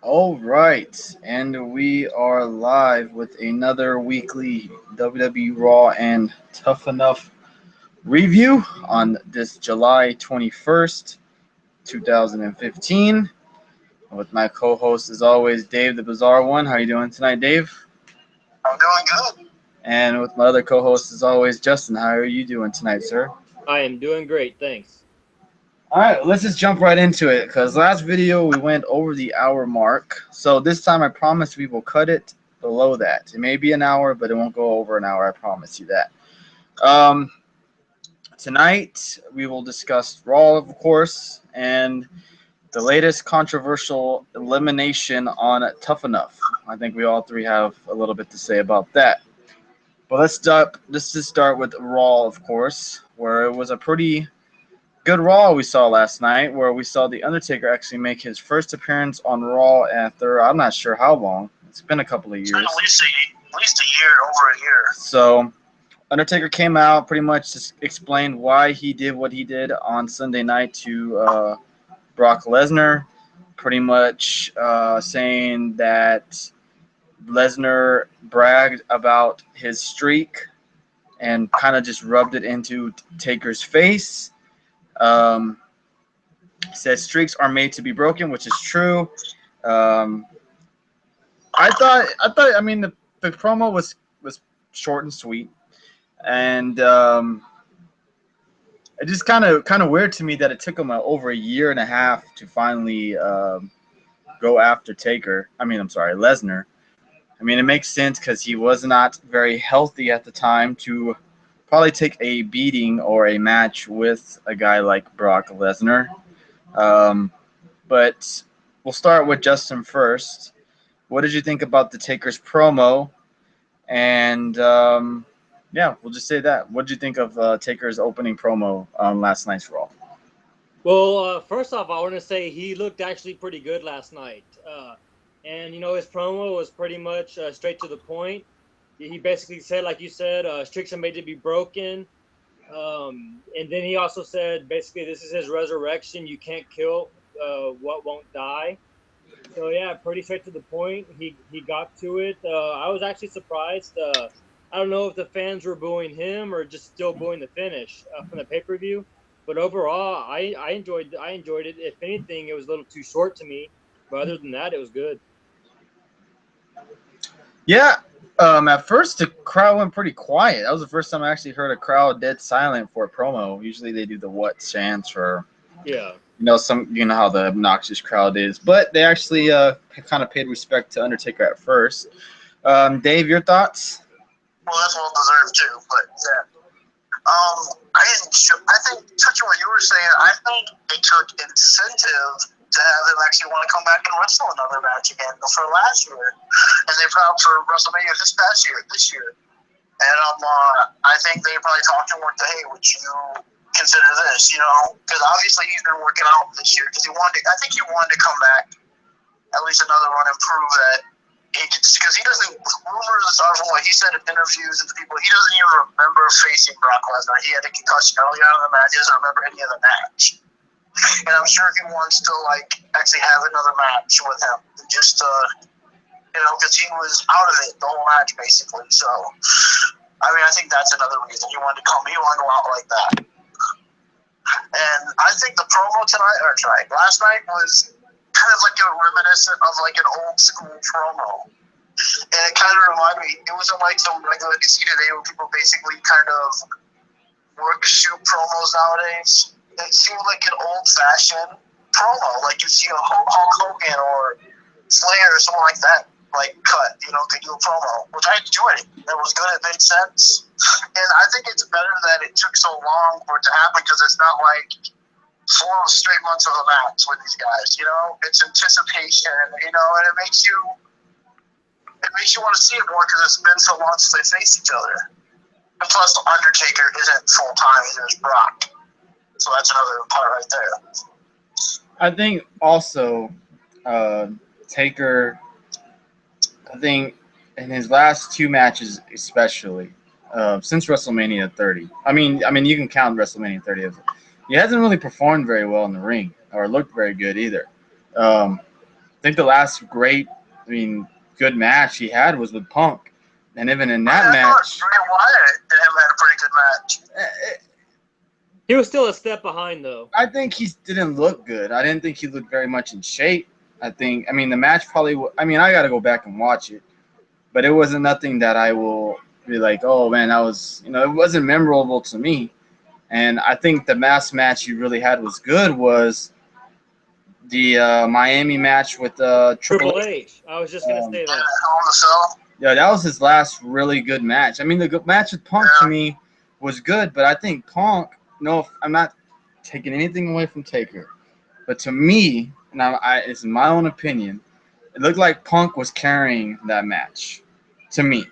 All right, and we are live with another weekly WWE Raw and Tough Enough review on this July 21st, 2015. With my co-host, as always, Dave the Bizarre One. How are you doing tonight, Dave? I'm doing good. And with my other co-host, as always, Justin. How are you doing tonight, sir? I am doing great, thanks. All right, let's just jump right into it because last video we went over the hour mark. So this time I promise we will cut it below that. It may be an hour, but it won't go over an hour. I promise you that. Um, Tonight we will discuss Raw, of course, and the latest controversial elimination on Tough Enough. I think we all three have a little bit to say about that. But let's start. Let's just start with Raw, of course, where it was a pretty good Raw we saw last night, where we saw The Undertaker actually make his first appearance on Raw after I'm not sure how long. It's been a couple of years. It's been at least a year, over a year. So Undertaker came out, pretty much just explained why he did what he did on Sunday night to Brock Lesnar, pretty much saying that Lesnar bragged about his streak and kind of just rubbed it into Taker's face. Um, Says streaks are made to be broken, which is true. Um, I mean, the promo was short and sweet, and it just kind of weird to me that it took him over a year and a half to finally go after Taker. I mean, I'm sorry, Lesnar. I mean, it makes sense because he was not very healthy at the time to probably take a beating or a match with a guy like Brock Lesnar. Um, but we'll start with Justin first. What did you think about the Taker's promo? And yeah, we'll just say that. What did you think of Taker's opening promo on last night's Raw? Well, first off, I want to say he looked actually pretty good last night. And, his promo was pretty much straight to the point. He basically said, like you said, streaks are made to be broken. And then he also said, basically, this is his resurrection. You can't kill what won't die. So, yeah, pretty straight to the point. He got to it. I was actually surprised. I don't know if the fans were booing him or just still booing the finish from the pay-per-view. But overall, I enjoyed it. If anything, it was a little too short to me. But other than that, it was good. Yeah, at first the crowd went pretty quiet. That was the first time I actually heard a crowd dead silent for a promo. Usually they do the what chants or Yeah. you know how the obnoxious crowd is, but they actually kind of paid respect to Undertaker at first. Dave, your thoughts? Well, that's well deserved too. But yeah, I think touching what you were saying, I think it took incentive to have him actually want to come back and wrestle another match again for last year, and they probably for WrestleMania this year. And I think they probably talked to him with, hey, would you consider this? Because obviously he's been working out this year because I think he wanted to come back at least another run and prove that because he doesn't. Rumors are from what he said in interviews and to people. He doesn't even remember facing Brock Lesnar. He had a concussion early on in the match. He doesn't remember any of the match. And I'm sure he wants to actually have another match with him, just because he was out of it the whole match basically. So, I mean, I think that's another reason he wanted to come. He wanted to go out like that. And I think the promo last night was kind of like a reminiscent of like an old school promo. And it kind of reminded me, it wasn't like some regular you see today where people basically kind of shoot promos nowadays. It seemed like an old fashioned promo, like you see a Hulk Hogan or Flair or someone like that, cut, could do a promo, which I enjoyed it. It was good, it made sense. And I think it's better that it took so long for it to happen because it's not like 4 straight months of a match with these guys, It's anticipation, and it makes you want to see it more because it's been so long since they faced each other. And plus, the Undertaker isn't full time; he's Brock, so that's another part right there. I think also Taker. I think in his last 2 matches, especially since WrestleMania 30. I mean, you can count WrestleMania 30 as he hasn't really performed very well in the ring or looked very good either. I think the last good match he had was with Punk, and even in that match, Bray Wyatt and him had a pretty good match. He was still a step behind, though. I think he didn't look good. I didn't think he looked very much in shape. The match probably. I got to go back and watch it, but it wasn't nothing that I will be like, oh man, that was it wasn't memorable to me. And I think the last match he really had was good was the Miami match with Triple H. I was just gonna say that. On the cell. Yeah, that was his last really good match. The match with Punk to me was good, but I think Punk. No, I'm not taking anything away from Taker, but to me, and it's in my own opinion, it looked like Punk was carrying that match. To me,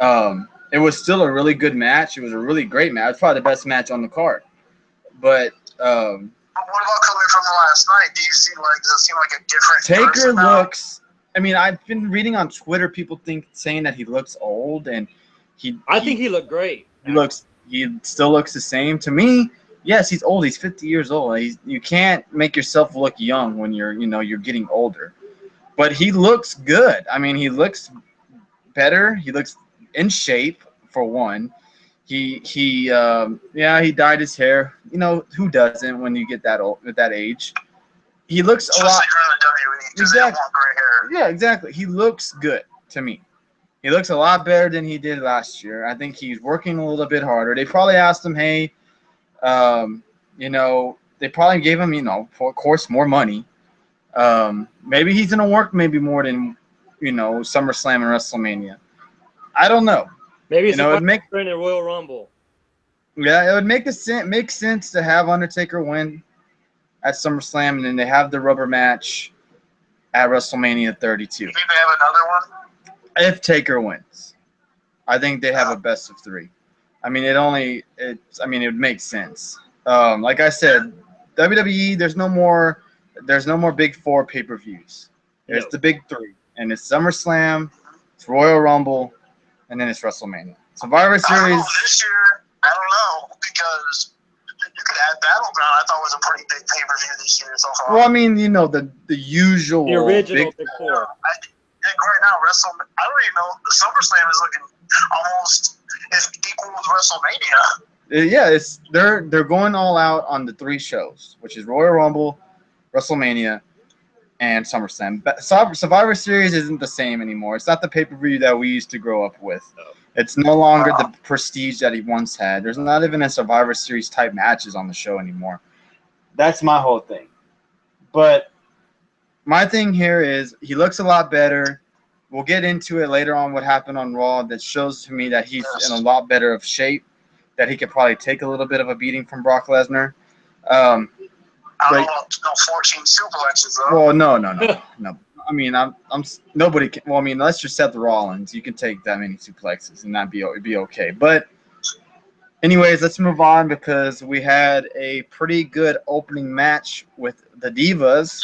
it was still a really good match. It was a really great match. It's probably the best match on the card. But what about coming from the last night? Does it seem like a different Taker looks? I've been reading on Twitter people saying that he looks old, and I think he looked great. He still looks the same to me. Yes, he's old. He's 50 years old. You can't make yourself look young when you're getting older. But he looks good. He looks better. He looks in shape for one. He dyed his hair. Who doesn't when you get that old at that age? He looks a lot. Exactly. Yeah, exactly. He looks good to me. He looks a lot better than he did last year. I think he's working a little bit harder. They probably asked him, hey, they probably gave him, of course, more money. Maybe he's gonna work maybe more than, SummerSlam and WrestleMania. I don't know. Maybe it's a Royal Rumble. Yeah, it would make sense to have Undertaker win at SummerSlam, and then they have the rubber match at WrestleMania 32. You think they have another one? If Taker wins, I think they have a best of 3. It would make sense. Like I said, WWE, there's no more Big 4 pay-per-views. There's the Big 3, and it's SummerSlam, it's Royal Rumble, and then it's WrestleMania. Survivor Series. This year, I don't know, because you could add Battleground. I thought was a pretty big pay-per-view this year so far. Well, the usual. The original Big 4. Right now, I don't even know. The SummerSlam is looking almost equal with WrestleMania. Yeah, they're going all out on the 3 shows, which is Royal Rumble, WrestleMania, and SummerSlam. But Survivor Series isn't the same anymore. It's not the pay-per-view that we used to grow up with. No. It's no longer the prestige that he once had. There's not even a Survivor Series type matches on the show anymore. That's my whole thing. But my thing here is he looks a lot better. We'll get into it later on what happened on Raw that shows to me that he's in a lot better of shape, that he could probably take a little bit of a beating from Brock Lesnar. I don't know, 14 suplexes though. Well, no. I'm nobody can. Well, unless you're Seth Rollins, you can take that many suplexes and it'd be okay. But anyways, let's move on because we had a pretty good opening match with the Divas,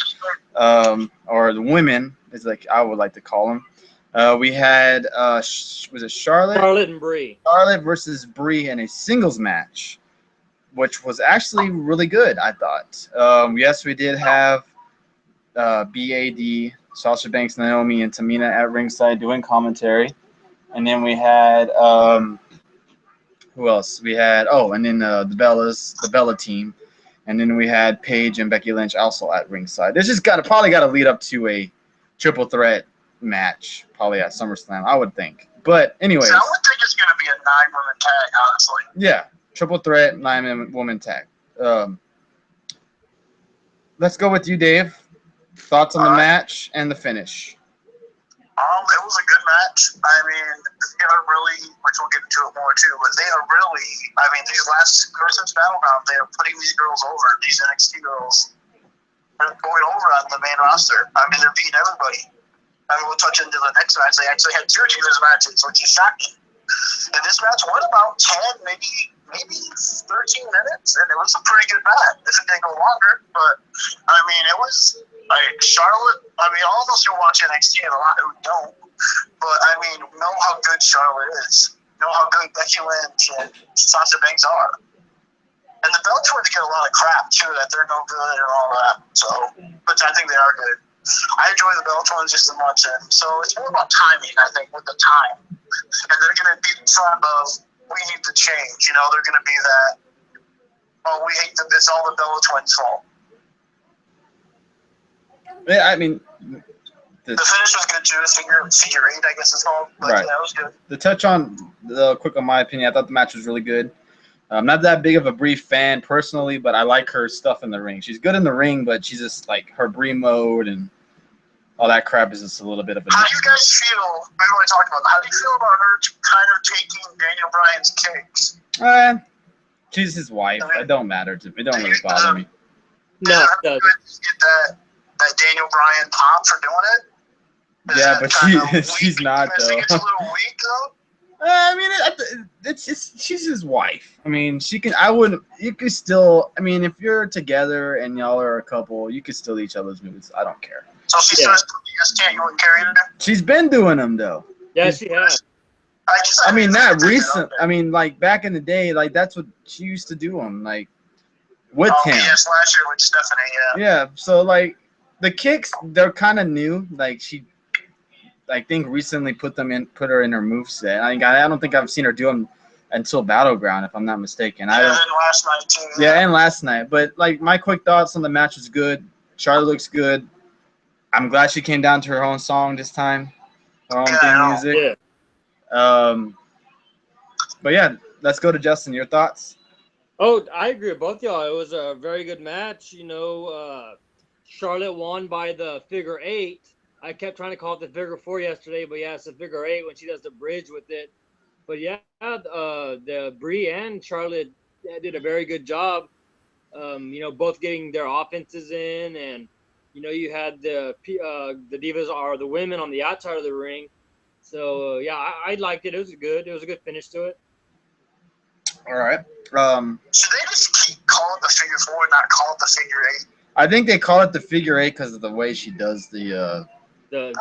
or the women, is like I would like to call them. We had was it Charlotte? Charlotte and Brie. Charlotte versus Brie in a singles match, which was actually really good, I thought. Yes, we did have BAD, Sasha Banks, Naomi, and Tamina at ringside doing commentary. And then we had who else? We had and then the Bella team. And then we had Paige and Becky Lynch also at ringside. This just probably got to lead up to a triple threat match, probably at SummerSlam, I would think. But anyways. I would think it's going to be a 9-woman tag, honestly. Yeah, triple threat, 9-woman tag. Let's go with you, Dave. Thoughts on the match and the finish? It was a good match. They are really, which we'll get into it more too, but they are really, these last since Battleground, they are putting these girls over, these NXT girls. They're going over on the main roster. They're beating everybody. We'll touch into the next match. They actually had 2 Divas matches, which is shocking. And this match went about 10, maybe 13 minutes, and it was a pretty good match. If it didn't go longer, but it was like Charlotte. All of us who watch NXT and a lot who don't, but know how good Charlotte is, know how good Becky Lynch and Sasha Banks are. And the Bella Twins get a lot of crap too, that they're no good and all that. So, but I think they are good. I enjoy the belt ones just as much, and so it's more about timing, I think, with the time. And they're going to be in front of, we need to change. You know, they're going to be that, oh, we hate them, it's all the Bella Twins' fault. Yeah, I mean, the finish was good too. Figure eight, I guess it's called. But right. Yeah, it was good. To touch on the quick, on my opinion, I thought the match was really good. I'm not that big of a Brie fan personally, but I like her stuff in the ring. She's good in the ring, but she's just like her Brie mode and all that crap is just a little bit of a. How do you guys feel? We already talked about that. How do you feel about her kind of taking Daniel Bryan's kicks? She's his wife. I mean, it don't matter to me. It don't really bother me. No, it doesn't. Get that Daniel Bryan pop for doing it? Yeah, but she's not though. It's a little weak though. I mean, she's his wife. I mean, she can. I wouldn't. You could still. I mean, if you're together and y'all are a couple, you could still each other's moves. I don't care. So she starts doing the ST, you wouldn't carry her? She's been doing them though. Yeah, she has. I mean, not recent. I mean, like back in the day, like that's what she used to do them, like with him. Yes, last year with Stephanie. Yeah. Yeah. So like the kicks, they're kind of new. Like she, I think recently put her in her moveset. I don't think I've seen her do them until Battleground, if I'm not mistaken. Yeah, and last night too. Yeah, and last night. But like my quick thoughts on the match was good. Charlotte looks good. I'm glad she came down to her own song this time, her own theme music. Yeah. But yeah, let's go to Justin. Your thoughts? Oh, I agree with both y'all. It was a very good match. You know, Charlotte won by the figure eight. I kept trying to call it the figure four yesterday, but yeah, it's the figure eight when she does the bridge with it. But yeah, the Brie and Charlotte did a very good job. You know, both getting their offenses in, and you know, you had the Divas are the women on the outside of the ring. So yeah, I liked it. It was a good finish to it. All right. Should they just keep calling it the figure four and not call it the figure eight? I think they call it the figure eight because of the way she does the bridge. But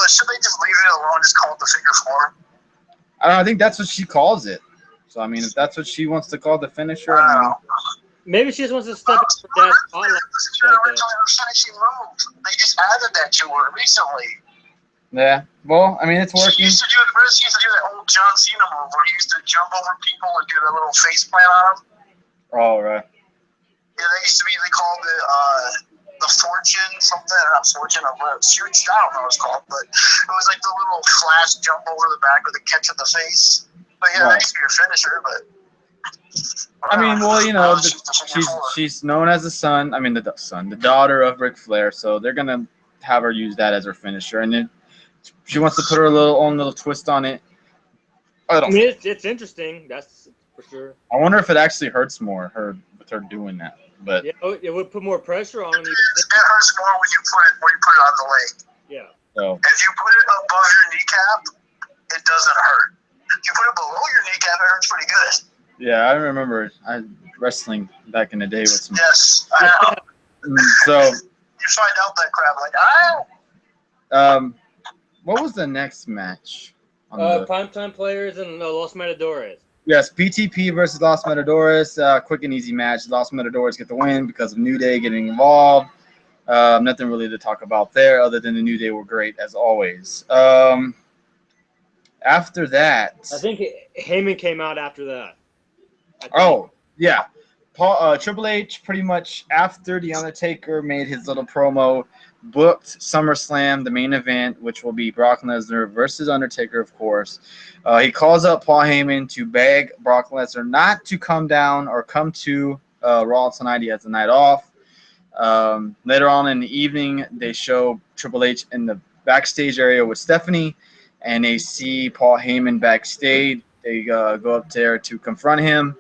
should they just leave it alone and just call it the figure four? I think that's what she calls it. So I mean, if that's what she wants to call the finisher, I don't know. Maybe she just wants to step up for that spotlight. Her finishing move. They just added that to her recently. Yeah. Well, I mean, it's working. She used to do that old John Cena move where he used to jump over people and do that little face plant on them. Oh, right. Yeah, they called it the fortune something, not fortune, I don't know what it's called, but it was like the little flash jump over the back with a catch of the face. But yeah, that used to be your finisher, but. I mean, well, you know, she's known as the son. I mean, the daughter of Ric Flair, so they're gonna have her use that as her finisher, and then she wants to put her own little twist on it. I mean, it's interesting. That's for sure. I wonder if it actually hurts more with her doing that, but yeah, it would put more pressure on you. It hurts more when you put it on the leg. Yeah. So if you put it above your kneecap, it doesn't hurt. If you put it below your kneecap, it hurts pretty good. Yeah, I remember wrestling back in the day with some. Yes. So you find out that crap like what was the next match? Primetime Players and Los Matadores. Yes, PTP versus Los Matadores. Quick and easy match. Los Matadores get the win because of New Day getting involved. Nothing really to talk about there other than the New Day were great as always. After that, I think Heyman came out after that. Oh, yeah. Triple H pretty much after The Undertaker made his little promo, booked SummerSlam, the main event, which will be Brock Lesnar versus Undertaker, of course. He calls up Paul Heyman to beg Brock Lesnar not to come down or come to Raw tonight. He has the night off. Later on in the evening, they show Triple H in the backstage area with Stephanie, and they see Paul Heyman backstage. They go up there to confront him.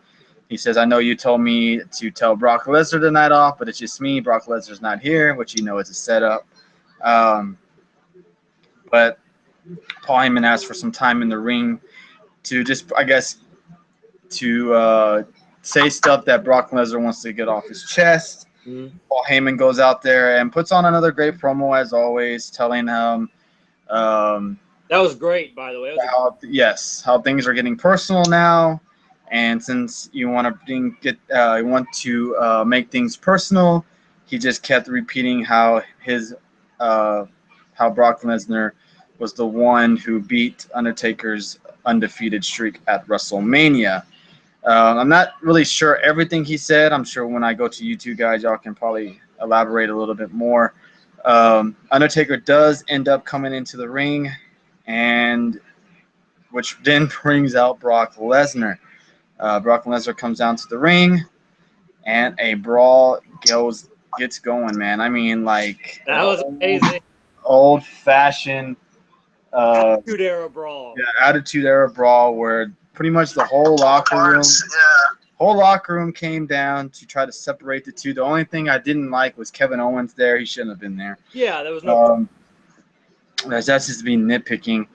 He says, I know you told me to tell Brock Lesnar the night off, but it's just me. Brock Lesnar's not here, which you know is a setup. But Paul Heyman asked for some time in the ring to just, I guess, to say stuff that Brock Lesnar wants to get off his chest. Mm-hmm. Paul Heyman goes out there and puts on another great promo, as always, telling him that was great, by the way. How things are getting personal now. And since you want to make things personal, he just kept repeating how how Brock Lesnar was the one who beat Undertaker's undefeated streak at WrestleMania. I'm not really sure everything he said. I'm sure when I go to YouTube, guys, y'all can probably elaborate a little bit more. Undertaker does end up coming into the ring, and which then brings out Brock Lesnar. Brock Lesnar comes down to the ring, and a brawl gets going, man. I mean, like That was amazing. old-fashioned Attitude Era brawl. yeah, Attitude Era brawl where pretty much the whole locker room came down to try to separate the two. The only thing I didn't like was Kevin Owens there. He shouldn't have been there. Yeah, there was no. That's just being nitpicking.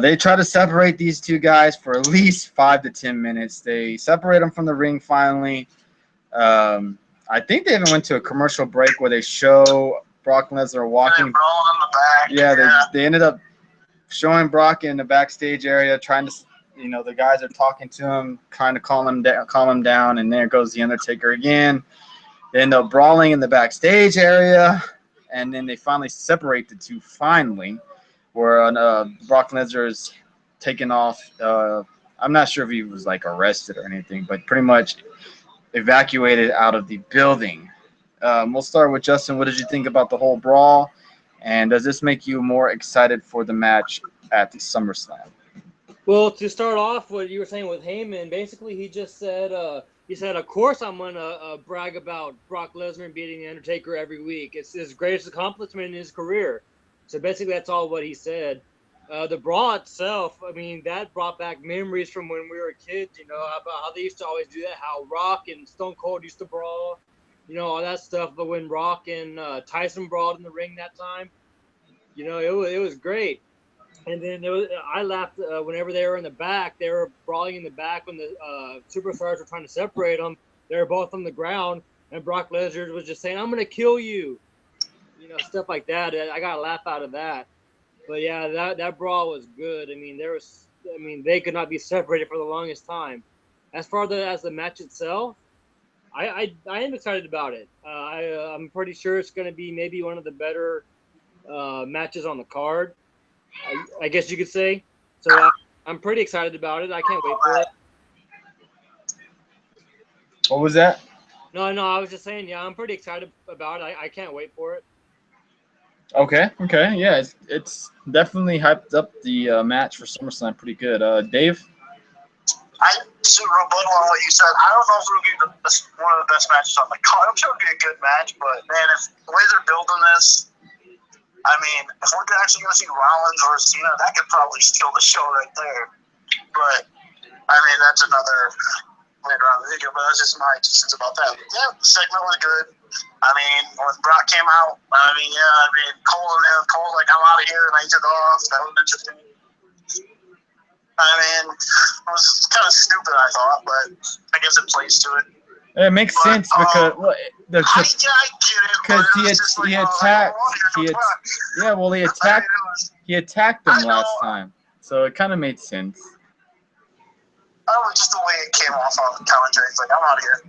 They try to separate these two guys for at least 5 to 10 minutes. They separate them from the ring finally. I think they even went to a commercial break where they show Brock Lesnar walking. Yeah, they ended up showing Brock in the backstage area, trying to, the guys are talking to him, trying to calm him down, and there goes the Undertaker again. They end up brawling in the backstage area, and then they finally separate the two. Finally, where Brock Lesnar is taken off. I'm not sure if he was like arrested or anything, but pretty much evacuated out of the building. We'll start with Justin. What did you think about the whole brawl? And does this make you more excited for the match at the SummerSlam? Well, to start off, what you were saying with Heyman, basically he just said, of course I'm going to brag about Brock Lesnar beating The Undertaker every week. It's his greatest accomplishment in his career. So basically that's all what he said. The brawl itself, I mean, that brought back memories from when we were kids, about how they used to always do that, how Rock and Stone Cold used to brawl, all that stuff. But when Rock and Tyson brawled in the ring that time, it was great. And then I laughed whenever they were in the back. They were brawling in the back when the superstars were trying to separate them. They were both on the ground, and Brock Lesnar was just saying, "I'm going to kill you," stuff like that. I got a laugh out of that. But yeah, that brawl was good. I mean, they could not be separated for the longest time. As far as the match itself, I am excited about it. I'm pretty sure it's going to be maybe one of the better matches on the card. I guess you could say. So I'm pretty excited about it. I can't wait for it. What was that? No, I was just saying, yeah, I'm pretty excited about it. I can't wait for it. Okay, yeah, it's definitely hyped up the match for SummerSlam pretty good. Dave? I should rebuttal on what you said. I don't know if it'll be one of the best matches on the card. I'm sure it'll be a good match, but man, if the way they're building this, I mean, if we're actually going to see Rollins or Cena, that could probably steal the show right there. But, I mean, that's another later on the video, but that's just my 2 cents about that. But yeah, the segment was good. I mean, when Brock came out, Cole like, I'm out of here, and I took off. That was interesting. I mean, it was kind of stupid, I thought, but I guess it plays to it. It makes sense because I get it. Because he attacked them last time, so it kind of made sense. Oh, just the way it came off on the commentary. It's like, I'm out of here.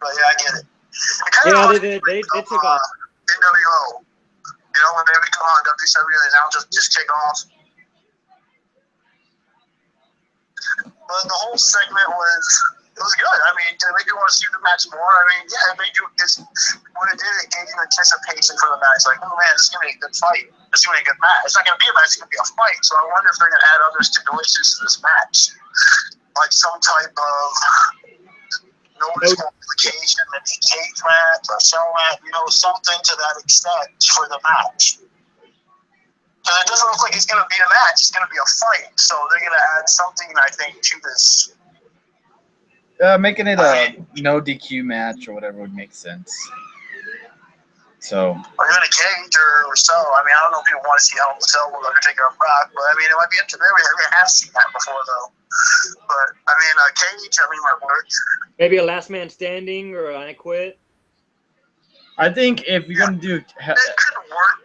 But yeah, I get it. They took off. NWO. When they become on WCW, they now just take off. But the whole segment was good. I mean, did it make you want to see the match more? I mean, yeah, it made you. What it did, it gave you anticipation for the match. Like, oh man, this is gonna be a good fight. This is gonna be a good match. It's not gonna be a match. It's gonna be a fight. So I wonder if they're gonna add other stipulations to this match, like some type of no disqualification, maybe cage match or cell match. Something to that extent for the match. Because it doesn't look like it's gonna be a match. It's gonna be a fight. So they're gonna add something, I think, to this. Making it a no DQ match or whatever would make sense. So. Or even a cage or so. I mean, I don't know if people want to see Hell in the Cell with Undertaker and Brock, but I mean, it might be interesting. We have seen that before, though. But I mean, a cage, might work. Maybe a last man standing or I quit. I think if you're gonna do, it could work.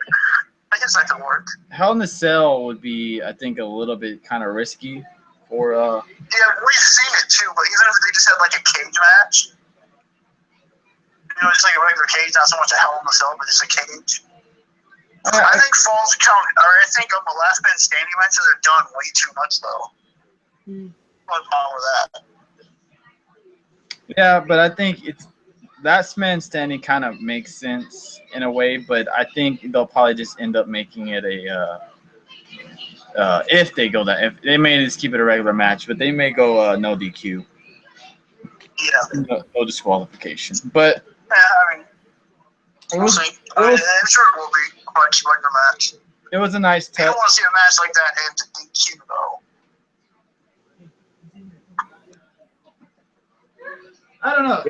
I guess that could work. Hell in the Cell would be, I think, a little bit kind of risky. Or yeah, we've seen it too, but even if they just had like a cage match, know, it's like a regular cage, not so much a Hell in the Cell, but just a cage. I think falls count, or I think on the last man standing matches are done way too much though. What's wrong with that? Yeah, but I think it's that man standing kind of makes sense in a way, but I think they'll probably just end up making it a if they go that if they may just keep it a regular match, but they may go no DQ, Yeah. no disqualification. But Yeah, I mean, it we'll was, see. I'm sure it will be quite a regular match. it was a nice You test. don't want to see a match like that end to DQ though. I don't know.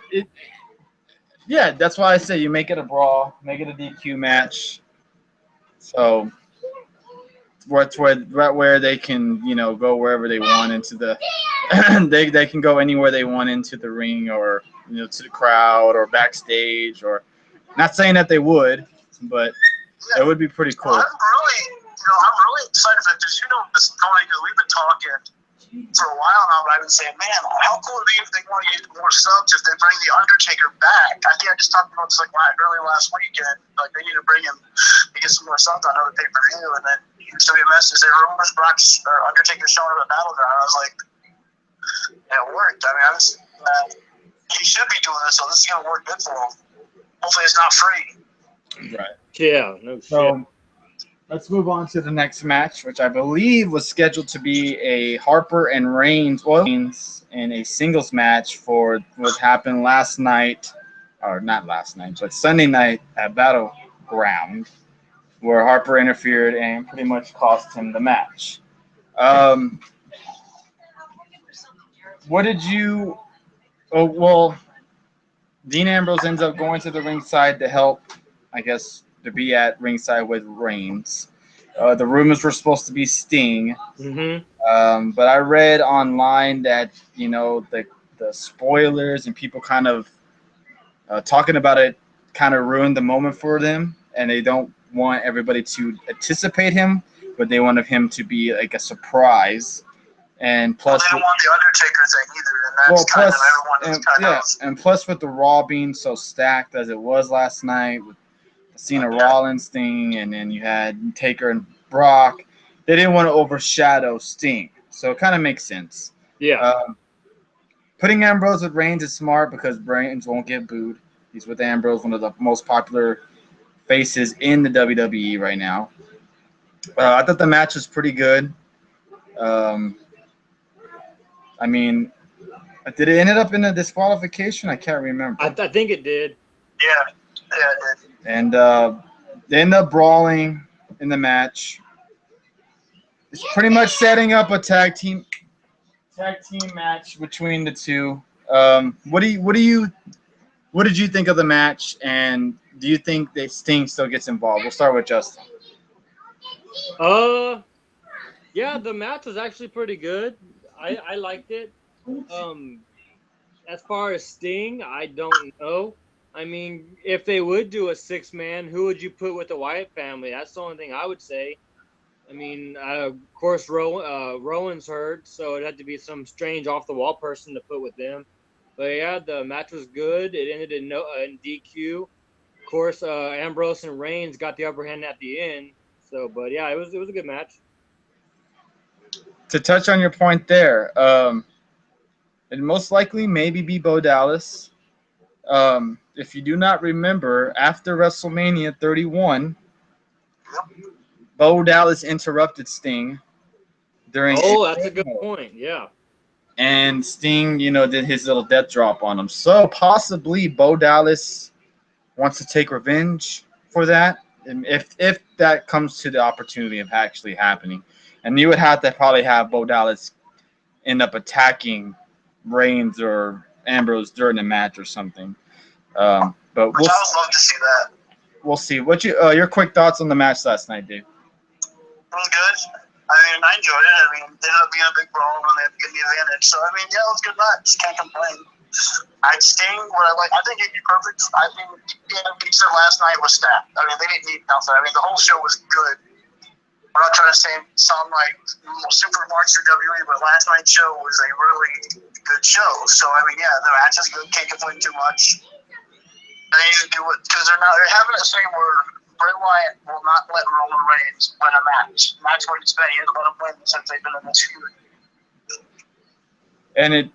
Yeah, that's why I say you make it a brawl, make it a DQ match. So where they can, go wherever they want into the they can go anywhere they want into the ring or to the crowd or backstage, or not saying that they would, but it would be pretty cool. Well, I'm really excited for it because it's funny because we've been talking for a while now, but I've been saying, man, how cool would it be if they want to get more subs, if they bring The Undertaker back? I think I just talked about this early last weekend. Like, they need to bring him to get some more subs on another pay-per-view, and then he sent me a message, say, rumors Brock's or Undertaker showing up at Battleground. I was like, yeah, it worked. I mean, he should be doing this, so this is going to work good for him. Hopefully it's not free. Right. Yeah, no shit. So let's move on to the next match, which I believe was scheduled to be a Harper and Reigns in a singles match for what happened last night, or not last night, but Sunday night at Battleground, where Harper interfered and pretty much cost him the match. What did you? Oh well, Dean Ambrose ends up going to the ringside to help, I guess, to be at ringside with Reigns. The rumors were supposed to be Sting, but I read online that the spoilers and people kind of talking about it kind of ruined the moment for them, and they don't want everybody to anticipate him, but they wanted him to be like a surprise. And plus, they don't want the Undertaker thing either, and that's and plus with the Raw being so stacked as it was last night with Cena Rollins thing, and then you had Taker and Brock, they didn't want to overshadow Sting, so it kind of makes sense. Yeah. Putting Ambrose with Reigns is smart because Reigns won't get booed. He's with Ambrose, one of the most popular faces in the WWE right now. I thought the match was pretty good. I mean, did it end up in a disqualification? I can't remember. I think it did. Yeah, it did. And they end up brawling in the match. It's pretty much setting up a tag team match between the two. What did you think of the match, and do you think that Sting still gets involved? We'll start with Justin. Yeah, the match was actually pretty good. I liked it. As far as Sting, I don't know. I mean, if they would do a 6-man, who would you put with the Wyatt family? That's the only thing I would say. I mean, of course, Rowan's hurt, so it'd have to be some strange off-the-wall person to put with them. But yeah, the match was good. It ended in DQ. Of course, Ambrose and Reigns got the upper hand at the end. So, but yeah, it was a good match. To touch on your point there, it most likely maybe be Bo Dallas. If you do not remember, after WrestleMania 31, Bo Dallas interrupted Sting during. Oh, that's a good point. Yeah. And Sting, did his little death drop on him. So possibly Bo Dallas wants to take revenge for that, and if that comes to the opportunity of actually happening. And you would have to probably have Bo Dallas end up attacking Reigns or Ambrose during the match or something. But I would love to see that. We'll see. What your quick thoughts on the match last night, dude? It was good. I mean, I enjoyed it. I mean, it ended up being a big brawl and they had to get the advantage. So, I mean, yeah, it was a good match. Can't complain. Sting, I think it'd be perfect. I think he said last night was stacked. I mean, they didn't need nothing. I mean, the whole show was good. I'm not trying to sound like super Marks or WWE, but last night's show was a really good show. So, I mean, yeah, the match is good. Can't complain too much. They need to do it because they're having a thing where Bray Wyatt will not let Roman Reigns win a match. And that's what it's been. He hasn't let him win since they've been in this feud. And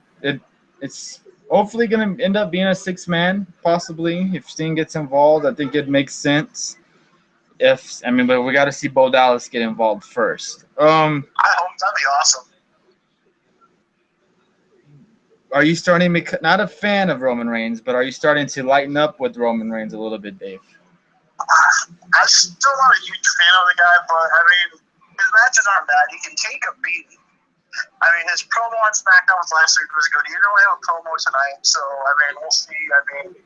it's hopefully going to end up being a 6-man, possibly. If Sting gets involved, I think it makes sense. But we got to see Bo Dallas get involved first. I hope that'd be awesome. Are you starting to not a fan of Roman Reigns, but are you starting to lighten up with Roman Reigns a little bit, Dave? I'm still not a huge fan of the guy, but I mean, his matches aren't bad. He can take a beating. I mean, his promo on SmackDown last week was good. He didn't really have a promo tonight, so I mean, we'll see. I mean,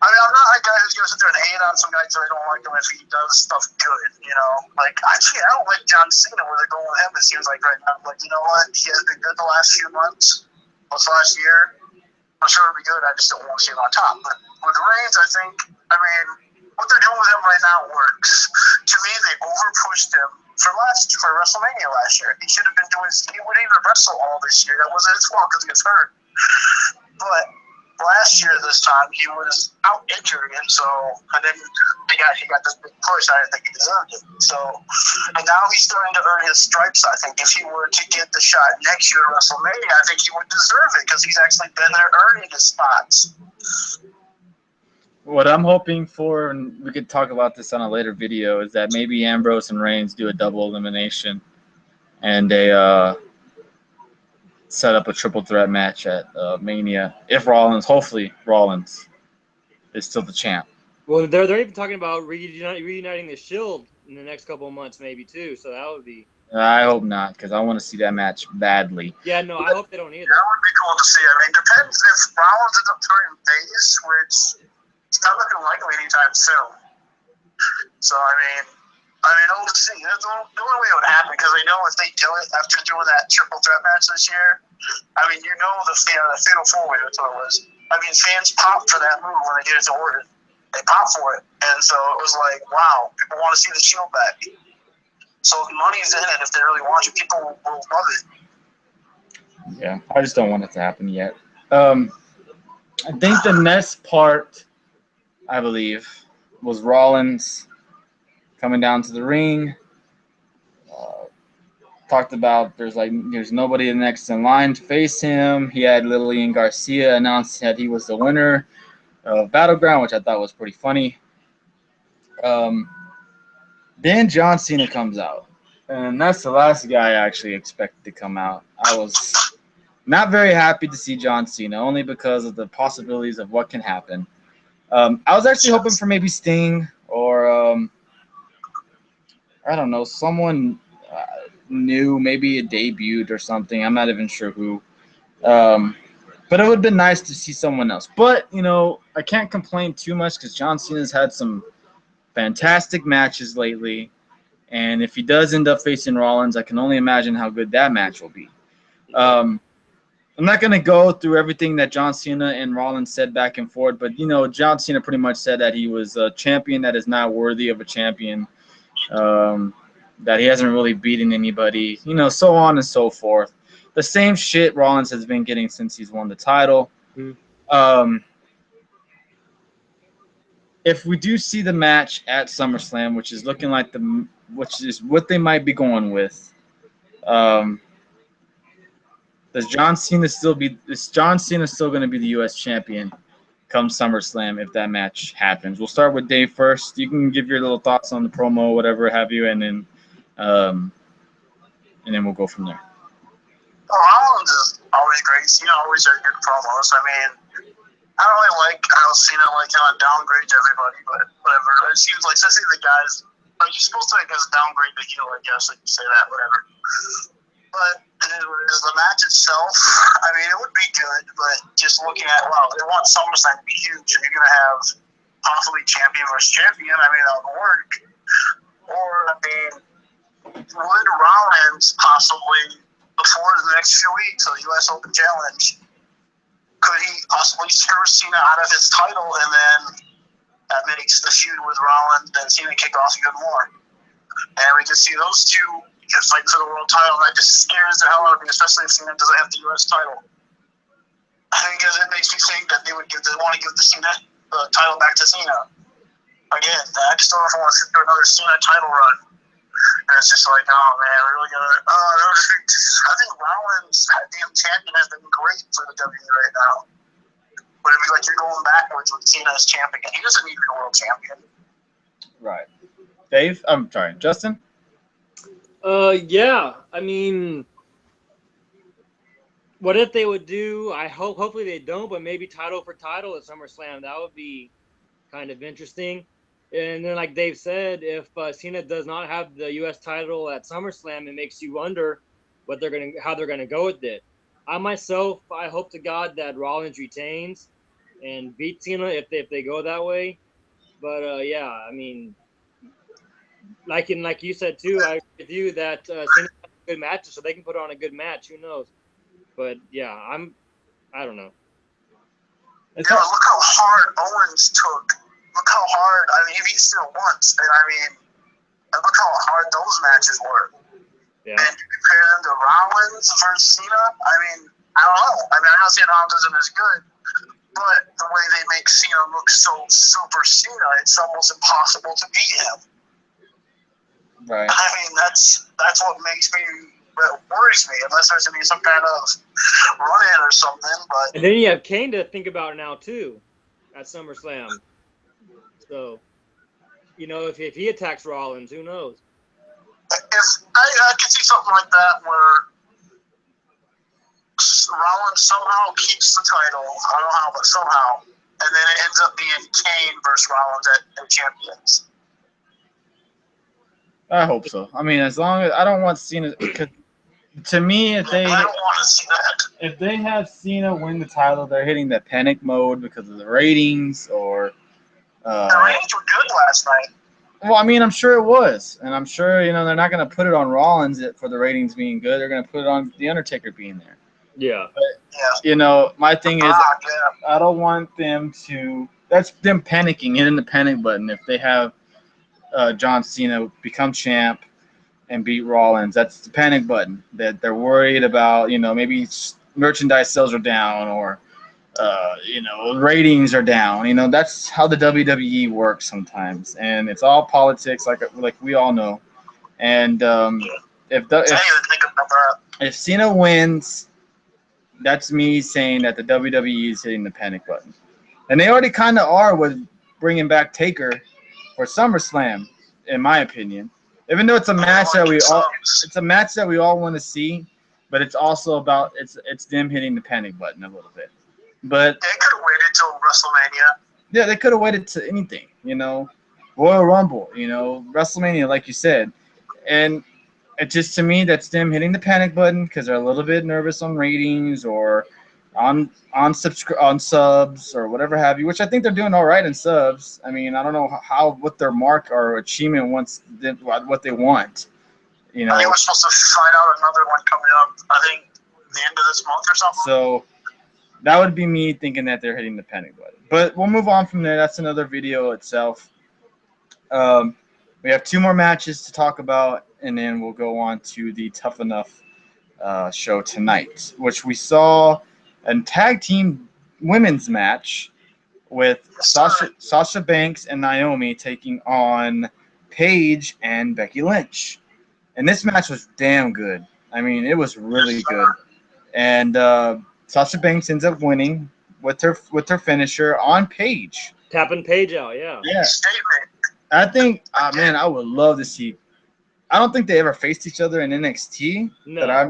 I'm not a guy who's going to sit there and hate on some guys that I don't like him if he does stuff good, you know? Like, actually, I don't like John Cena where they're going with him, it seems like right now. But you know what? He has been good the last few months. This last year, I'm sure it'll be good. I just don't want to see him on top. But with Reigns, I think, I mean, what they're doing with him right now works. To me, they over-pushed him for WrestleMania last year. He should have been doing, he wouldn't even wrestle all this year. That wasn't his fault because he gets hurt. But last year, this time, he was out injured, and then he got this big push. I didn't think he deserved it. So, and now he's starting to earn his stripes. I think if he were to get the shot next year at WrestleMania, I think he would deserve it because he's actually been there earning his spots. What I'm hoping for, and we could talk about this on a later video, is that maybe Ambrose and Reigns do a double elimination, and they set up a triple threat match at Mania. If hopefully Rollins is still the champ. Well, they're even talking about reuniting the Shield in the next couple of months, maybe too. So that would be. I hope not, because I want to see that match badly. Yeah, no, I hope they don't either. That would be cool to see. I mean, depends if Rollins ends up turning face, which it's not looking likely anytime soon. So I mean, we'll see. The only way it would happen, because they know if they do it after doing that triple threat match this year, I mean, the fatal four-way, that's what it was. I mean, fans pop for that move when they get it to Orton. They pop for it. And so it was like, wow, people want to see the Shield back. So if money's in it, if they really want you, people will love it. Yeah, I just don't want it to happen yet. I think the next part, I believe, was Rollins coming down to the ring. Talked about there's nobody next in line to face him. He had Lillian Garcia announce that he was the winner of Battleground, which I thought was pretty funny. Then John Cena comes out, and that's the last guy I actually expected to come out. I was not very happy to see John Cena, only because of the possibilities of what can happen. I was actually hoping for maybe Sting or I don't know, someone new, maybe a debuted or something. I'm not even sure who. But it would have been nice to see someone else. But, I can't complain too much because John Cena's had some fantastic matches lately. And if he does end up facing Rollins, I can only imagine how good that match will be. I'm not going to go through everything that John Cena and Rollins said back and forth. But, John Cena pretty much said that he was a champion that is not worthy of a champion. That he hasn't really beaten anybody, so on and so forth. The same shit Rollins has been getting since he's won the title. If we do see the match at SummerSlam, which is looking like which is what they might be going with, is John Cena still going to be the U.S. champion come SummerSlam if that match happens? We'll start with Dave first. You can give your little thoughts on the promo, whatever have you, and then we'll go from there. Rollins is always great. Cena always had good promos. I mean, I don't really like how Cena kind of downgrades everybody, but whatever. It seems like, especially the guys, you're supposed to, downgrade the heel, I guess, like you say that, whatever. But is the match itself, I mean, it would be good, but just looking at, they want SummerSlam to be huge, and you're going to have possibly champion versus champion. I mean, that would work. Or, I mean, would Rollins possibly, before the next few weeks, so the U.S. Open Challenge, could he possibly screw Cena out of his title, and then that makes the feud with Rollins and Cena kick off even more? And we can see those two fighting for the world title. That just scares the hell out of me, especially if Cena doesn't have the U.S. title. I think because it makes me think that they want to give the Cena the title back to Cena. Again, I just don't know if I want to sit through another Cena title run. And it's just like, oh man, we're really gonna. I think Rollins, damn champion, has been great for the WWE right now. But it'd be like you're going backwards with Cena as champion. He doesn't need to be the world champion. Right. Dave, I'm sorry, Justin. Yeah. I mean, what if they would do? Hopefully they don't, but maybe title for title at SummerSlam. That would be kind of interesting. And then, like Dave said, if Cena does not have the U.S. title at SummerSlam, it makes you wonder how they're gonna go with it. I hope to God that Rollins retains and beats Cena if they go that way. But yeah, I mean, like you said too, I agree with you that Cena has good matches, so they can put on a good match. Who knows? But yeah, I don't know. It's Yeah, not, look how hard Owens took. Look how hard. I mean, he beat Cena once, and I mean, and look how hard those matches were. Yeah. And you compare them to Rollins versus Cena. I mean, I don't know. I mean, I'm not saying Rollins isn't as good, but the way they make Cena look so super Cena, it's almost impossible to beat him. right. I mean, that's what makes me, that worries me, unless there's going to be some kind of run-in or something. But And then you have Kane to think about now too, at SummerSlam. So, if he attacks Rollins, who knows? if I could see something like that where Rollins somehow keeps the title, I don't know how, but somehow, and then it ends up being Kane versus Rollins at Champions. I hope so. I mean, as long as I don't want Cena, because to me, I don't want to see that. if they have Cena win the title, they're hitting the panic mode because of the ratings or. The ratings were good last night. Well, I mean, I'm sure it was, and I'm sure they're not going to put it on Rollins for the ratings being good. They're going to put it on the Undertaker being there. Yeah. But, my thing is, Yeah. I don't want them to. That's them panicking, hitting the panic button. If they have John Cena become champ and beat Rollins, that's the panic button. That they're worried about. Maybe merchandise sales are down or. Ratings are down. That's how the WWE works sometimes, and it's all politics, like we all know. And if I didn't even think about that. if Cena wins, that's me saying that the WWE is hitting the panic button, and they already kind of are with bringing back Taker for SummerSlam, in my opinion. Even though it's a match that we all want to see, but it's also about it's them hitting the panic button a little bit. But They could have waited till WrestleMania. yeah, they could have waited to anything, Royal Rumble, WrestleMania, like you said. And it just, to me, that's them hitting the panic button because they're a little bit nervous on ratings or on subs or whatever have you, which I think they're doing all right in subs. I mean, I don't know what their mark or achievement what they want. I think we're supposed to find out another one coming up, I think, the end of this month or something. So that would be me thinking that they're hitting the panic button. But we'll move on from there. That's another video itself. We have 2 more matches to talk about, and then we'll go on to the Tough Enough show tonight, which we saw a tag team women's match with Sasha Banks and Naomi taking on Paige and Becky Lynch. And this match was damn good. I mean, it was really good. And Sasha Banks ends up winning with her finisher on Paige. Tapping Paige out, yeah. Yeah. Statement. I think, man, I would love to see. I don't think they ever faced each other in NXT No. that I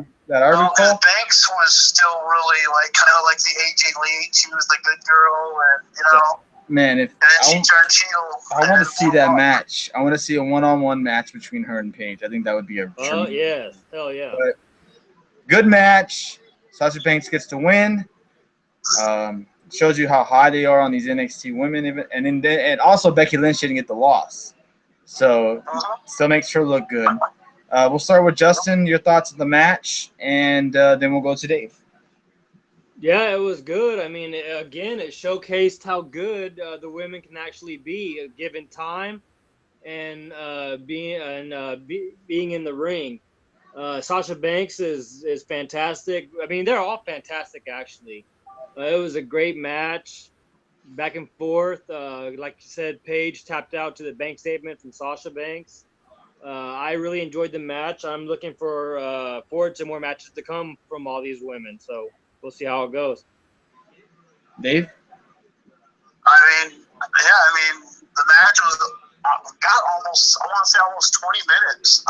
recall. Banks was still really kind of like the AJ Lee. She was the good girl, and Man, and then she turned heel. I want to see that match. I want to see a one-on-one match between her and Paige. I think that would be a Oh, yes. Hell yeah. But good match. Sasha Banks gets to win. Shows you how high they are on these NXT women, and also Becky Lynch didn't get the loss, so still makes her look good. We'll start with Justin. Your thoughts on the match, and then we'll go to Dave. Yeah, it was good. I mean, again, it showcased how good the women can actually be given time and being in the ring. Sasha Banks is fantastic. I mean, they're all fantastic, actually. It was a great match. back and forth. Like you said, Paige tapped out to the bank statement from Sasha Banks. I really enjoyed the match. I'm looking forward to more matches to come from all these women. So we'll see how it goes. Dave? I mean, yeah, I mean, the match was got almost, I want to say almost 20 minutes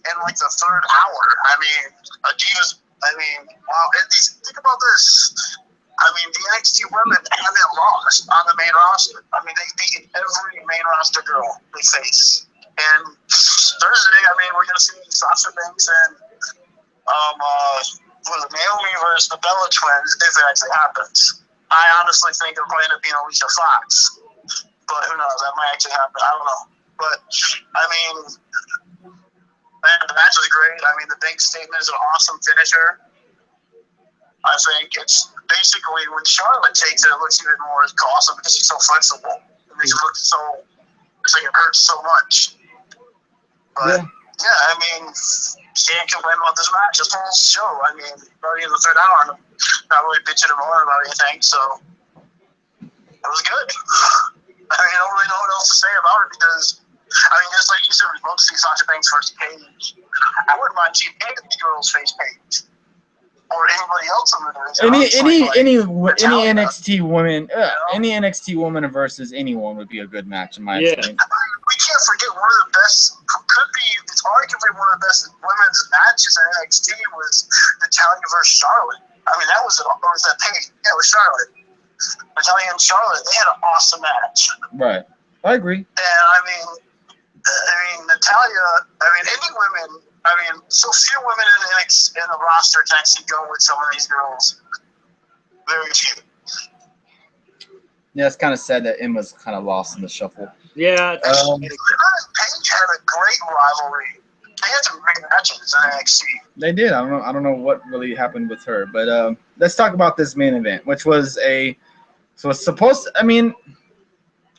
in like the third hour. I mean, Adidas, I mean, wow, and think about this. I mean, the NXT women haven't lost on the main roster. I mean, they've beaten every main roster girl they face. And Thursday, I mean, we're going to see Sasha Banks and Naomi versus the Bella Twins if it actually happens. I honestly think it'll probably end up being Alicia Fox. But who knows? That might actually happen. I don't know. But, I mean, man, the match was great. I mean, the bank statement is an awesome finisher. I think it's basically when Charlotte takes it, it looks even more awesome because she's so flexible. It makes it look so, it's like it hurts so much. But, yeah, I mean, can't complain about this match. This whole show, I mean, already in the third hour, I'm not really bitching or moaning about anything, so it was good. I mean, I don't really know what else to say about it because, I mean, just like you said, we'd love to see Sasha Banks versus Paige. I wouldn't mind seeing any of the girls face Paige. Or anybody else in the division. Any NXT woman, any NXT woman versus anyone would be a good match in my opinion. We can't forget one of the best, it's arguably one of the best women's matches in NXT was Natalya versus Charlotte. I mean, that was Paige. Yeah, it was Charlotte. Natalya and Charlotte, they had an awesome match. Right, I agree. And I mean, Natalya. I mean, any women. I mean, so few women in the roster can actually go with some of these girls. Very few. Yeah, it's kind of sad that Emma's kind of lost in the shuffle. Yeah. Paige had a great rivalry. They had some great matches in NXT. They did. I don't know what really happened with her, but let's talk about this main event, which was I mean,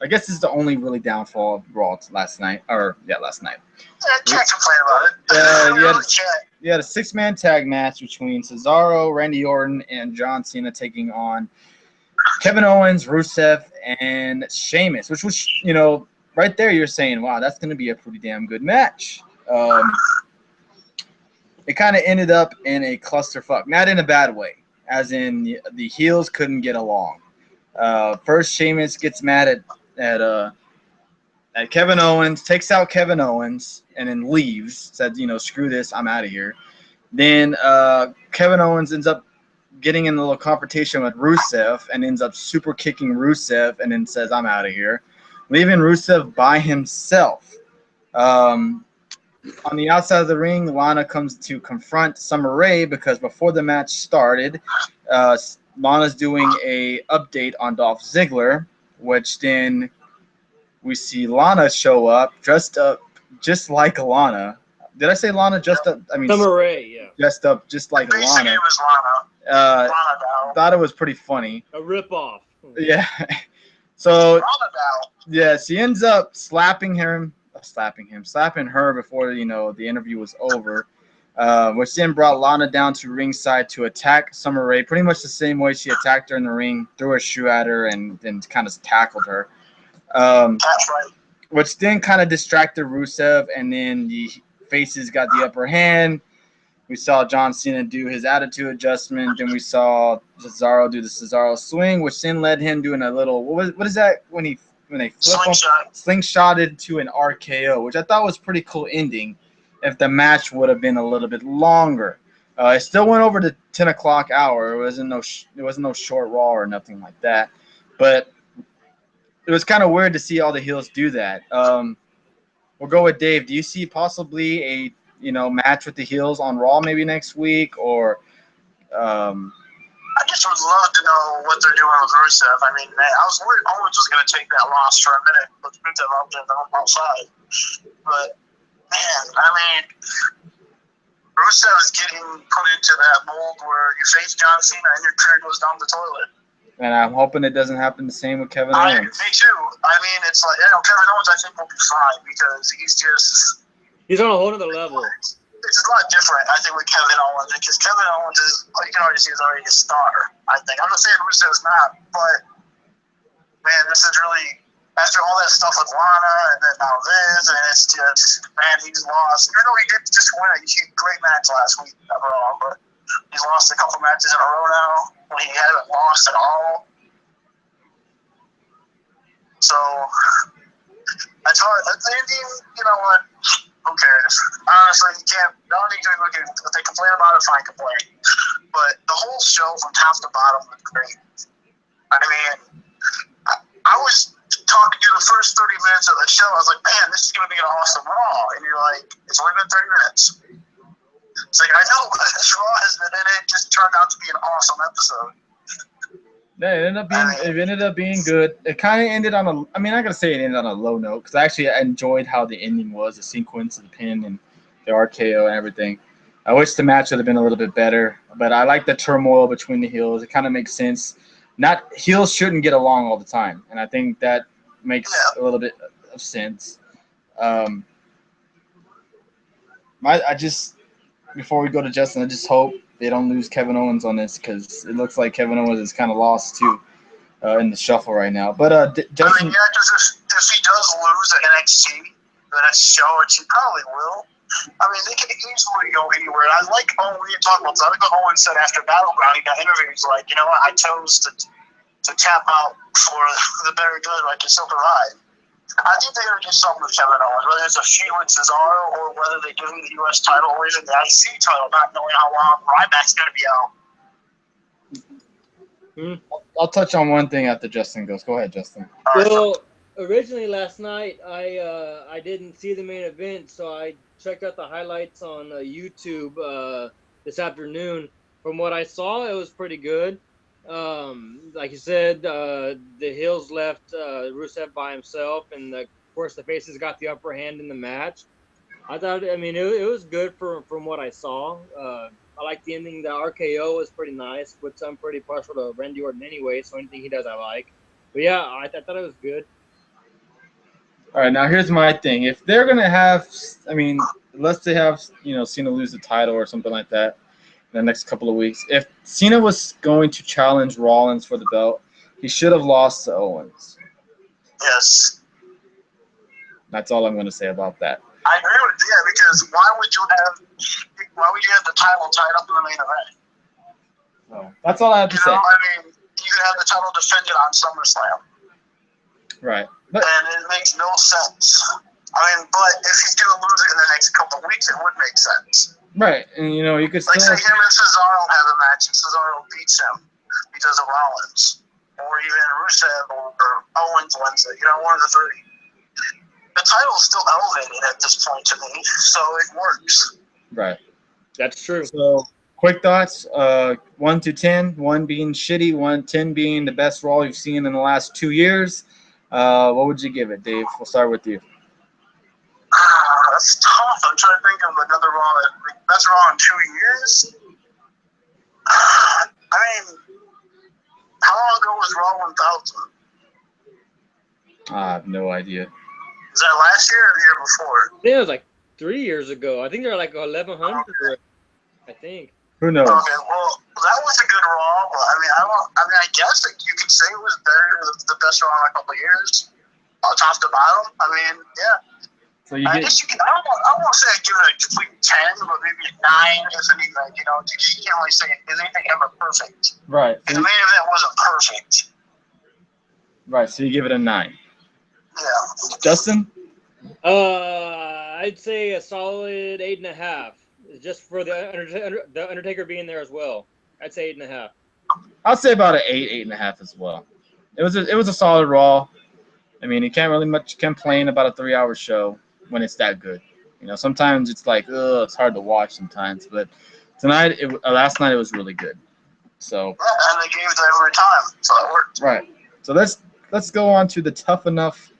I guess this is the only really downfall of Raw last night. Last night. Yeah, I can't complain about it. You had a 6-man tag match between Cesaro, Randy Orton, and John Cena taking on Kevin Owens, Rusev, and Sheamus, which was, you know, right there you're saying, wow, that's going to be a pretty damn good match. It kind of ended up in a clusterfuck, not in a bad way, as in the heels couldn't get along. First, Sheamus gets mad at Kevin Owens, takes out Kevin Owens, and then leaves. Said, you know, screw this, I'm out of here. Then Kevin Owens ends up getting in a little confrontation with Rusev and ends up super kicking Rusev and then says, I'm out of here, leaving Rusev by himself. On the outside of the ring, Lana comes to confront Summer Rae because before the match started, Lana's doing a update on Dolph Ziggler, which then we see Lana show up dressed up just like Lana. Did I say Lana just up? I mean, Summer Rae, yeah. Dressed up just like Basically, Lana. it was Lana. Thought it was pretty funny. A ripoff. Yeah. So yeah, she ends up slapping her before, you know, the interview was over, which then brought Lana down to ringside to attack Summer Rae pretty much the same way she attacked her in the ring, threw a shoe at her, and then kind of tackled her. That's right. Which then kind of distracted Rusev, and then the faces got the upper hand. We saw John Cena do his attitude adjustment. Then we saw Cesaro do the Cesaro swing, which then led him doing a little what is that when they slingshotted to an RKO, which I thought was pretty cool ending. If the match would have been a little bit longer, it still went over the 10 o'clock hour. It wasn't no short Raw or nothing like that, but it was kind of weird to see all the heels do that. We'll go with Dave. Do you see possibly a match with the heels on Raw maybe next week, or? I just would love to know what they're doing with Rusev. I mean, I was worried Owens was going to take that loss for a minute with Rusev out there on the outside. But, man, I mean, Rusev is getting put into that mold where you face John Cena and your career goes down the toilet. And I'm hoping it doesn't happen the same with Kevin Owens. Me too. I mean, it's like, Kevin Owens I think will be fine because he's on a whole other level. It's a lot different, I think, with Kevin Owens, because Kevin Owens is, you can already see, is already a star, I think. I'm not saying Rusev's not, but man, this is really, after all that stuff with Lana and then now this, and it's just, man, he's lost. Even though he did just win a great match last week, not wrong, but he's lost a couple matches in a row now when he hadn't lost at all. So, that's hard. That's the ending, you know what? Who cares? Honestly, you can't, no one needs to be looking, if they complain about it, fine, complain. But the whole show from top to bottom was great. I mean, I was talking to you the first 30 minutes of the show. I was like, man, this is going to be an awesome Raw. And you're like, it's only been 30 minutes. It's like, I know, but this Raw has been, and it just turned out to be an awesome episode. Yeah, it ended up being good. It kind of ended on a, I mean, I gotta say it ended on a low note because actually I enjoyed how the ending was, the sequence of the pin and the RKO and everything. I wish the match would have been a little bit better, but I like the turmoil between the heels. It kind of makes sense. Not heels shouldn't get along all the time, and I think that makes a little bit of sense. I just, before we go to Justin, I just hope they don't lose Kevin Owens on this because it looks like Kevin Owens is kind of lost too in the shuffle right now. But Justin, I mean, yeah, because if he does lose at NXT, the next show, which he probably will, I mean, they can easily go anywhere. And I like Owen, we talked about this. I think what Owen said after Battleground, he got interviewed. He's like, you know what, I chose to tap out for the better good, like the Silver Ride. I think they're going to do something with Kevin Owens, whether it's a feud with Cesaro or whether they give him the U.S. title or even the IC title, not knowing how long Ryback's going to be out. I'll touch on one thing after Justin goes. Go ahead, Justin. Well, originally last night I didn't see the main event, so I checked out the highlights on YouTube this afternoon. From what I saw, it was pretty good. Like you said, the heels left Rusev by himself, and of course the faces got the upper hand in the match. I thought, I mean, it was good from what I saw. I like the ending. The RKO was pretty nice, which I'm pretty partial to Randy Orton anyway, so anything he does I like. But yeah, I thought it was good. All right, now here's my thing. If they're gonna have, I mean, unless they have, you know, Cena lose the title or something like that in the next couple of weeks, if Cena was going to challenge Rollins for the belt, he should have lost to Owens. Yes. That's all I'm going to say about that. I agree with you, because why would you have the title tied up in the main event? So that's all I have to say. I mean, you could have the title defended on SummerSlam. Right. And it makes no sense. I mean, but if he's going to lose it in the next couple of weeks, it would make sense. Right, and you know, you could like still, say him and Cesaro have a match, and Cesaro beats him because of Rollins, or even Rusev or Owens wins it. You know, one of the three. The title's still elevated at this point to me, so it works. Right. That's true. So, quick thoughts: 1 to 10, 1 being shitty, 10 being the best Raw you've seen in the last 2 years. What would you give it, Dave? We'll start with you. That's tough. I'm trying to think of another Raw that's Raw in 2 years. I mean, how long ago was Raw 1000? I have no idea. Is that last year or the year before? I think it was like 3 years ago. I think they're like 1,100. I think. Who knows? Okay, well, that was a good Raw. But I guess that you could say it was better, the best Raw in a couple of years, top to bottom. I mean, yeah. So you I get. guess you can. I won't say I'd give it a complete 10, but maybe a 9 if anything. You know, you can't really say is anything ever perfect. Right. And the main event wasn't perfect. Right. So you give it a 9. Yeah. Justin? I'd say a solid 8.5, just for the Undertaker being there as well. I'd say 8.5. I'll say about an 8.5 as well. It was a solid Raw. I mean, you can't really much complain about a 3-hour show when it's that good. You know, sometimes it's like, it's hard to watch sometimes. But tonight, last night, it was really good. So. And they gave it every time, so it worked. Right. So let's go on to the Tough Enough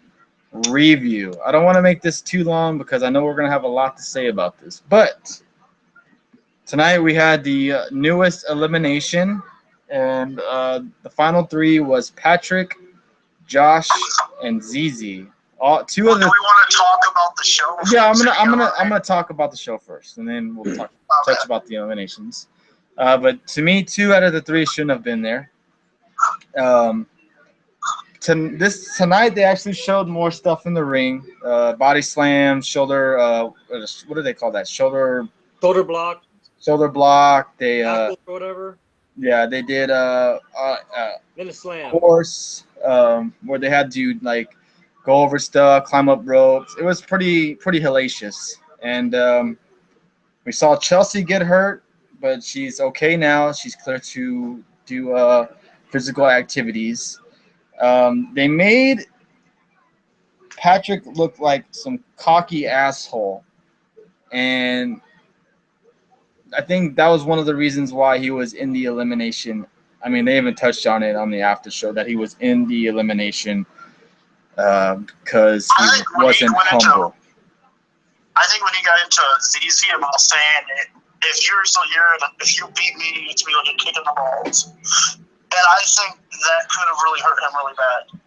review. I don't want to make this too long because I know we're going to have a lot to say about this. But tonight we had the newest elimination, and the final 3 was Patrick, Josh, and ZZ. All 2 of the. Do we want to talk about the show? Yeah, I'm gonna talk about the show first, and then we'll touch about the eliminations. But to me, 2 out of the 3 shouldn't have been there. tonight they actually showed more stuff in the ring. Body slams, shoulder. What do they call that? Shoulder block, Shoulder block. They tackle or whatever. yeah, they did Then a slam. course where they had to like go over stuff, climb up ropes. It was pretty hellacious. And we saw Chelsea get hurt, but she's okay now. She's clear to do physical activities. They made Patrick look like some cocky asshole, and I think that was one of the reasons why he was in the elimination. I mean, they even touched on it on the after show that he was in the elimination because he wasn't humble. I think when he got into ZZ about saying, if you're still here, if you beat me, it's me like a kick in the balls. And I think that could have really hurt him really bad.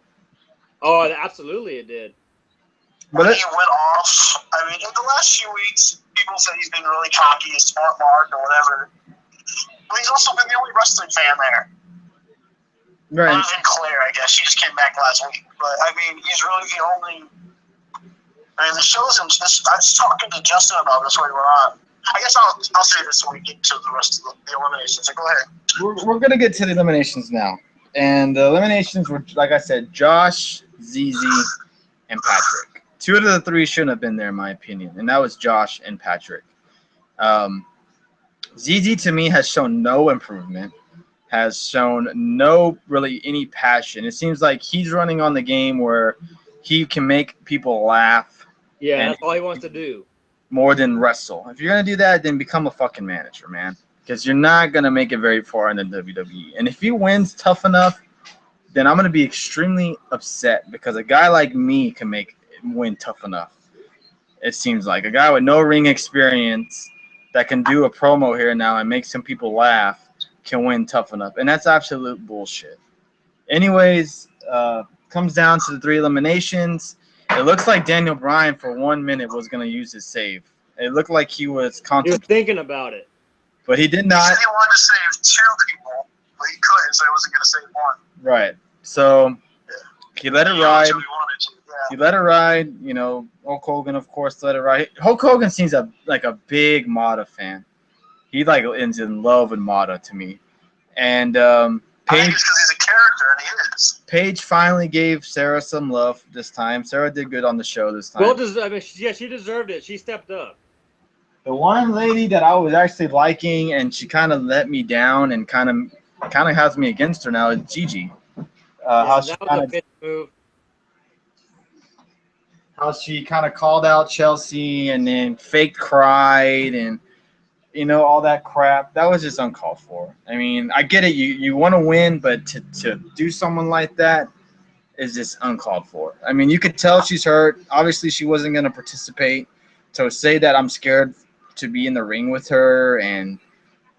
Oh, absolutely it did. But he went off. I mean, in the last few weeks, people say he's been really cocky, a smart mark, or whatever. But he's also been the only wrestling fan there. Right. Other than Claire, I guess. She just came back last week. But, I mean, he's really the only... I mean, the shows him... I was talking to Justin about this while we were on. I guess I'll say this when we get to the rest of the eliminations. So go ahead. We're going to get to the eliminations now. And the eliminations were, like I said, Josh, ZZ, and Patrick. 2 out of the 3 shouldn't have been there, in my opinion. And that was Josh and Patrick. ZZ, to me, has shown no improvement. Has shown no really any passion. It seems like he's running on the game where he can make people laugh. Yeah, that's all he wants to do. More than wrestle. If you're going to do that, then become a fucking manager, man. Because you're not going to make it very far in the WWE. And if he wins tough enough, then I'm going to be extremely upset because a guy like me can win tough enough. It seems like. A guy with no ring experience that can do a promo here now and make some people laugh can win tough enough. And that's absolute bullshit. Anyways, comes down to the 3 eliminations. It looks like Daniel Bryan for 1 minute was going to use his save. It looked like he was thinking about it. But he did not. He said he wanted to save 2 people, but he couldn't, so he wasn't going to save 1. Right. So he let it ride. He let it ride. You know, Hulk Hogan, of course, let it ride. Hulk Hogan seems like a big Mata fan. He is in love with Mata to me. And I think it's because he's a character, and he is. Paige finally gave Sarah some love this time. Sarah did good on the show this time. Well, I mean, she deserved it. She stepped up. The one lady that I was actually liking, and she kind of let me down, and kind of has me against her now is Gigi. How she kind of called out Chelsea, and then fake cried, and all that crap. That was just uncalled for. I mean, I get it. You want to win, but to do someone like that is just uncalled for. I mean, you could tell she's hurt. Obviously, she wasn't going to participate. So say that I'm scared to be in the ring with her, and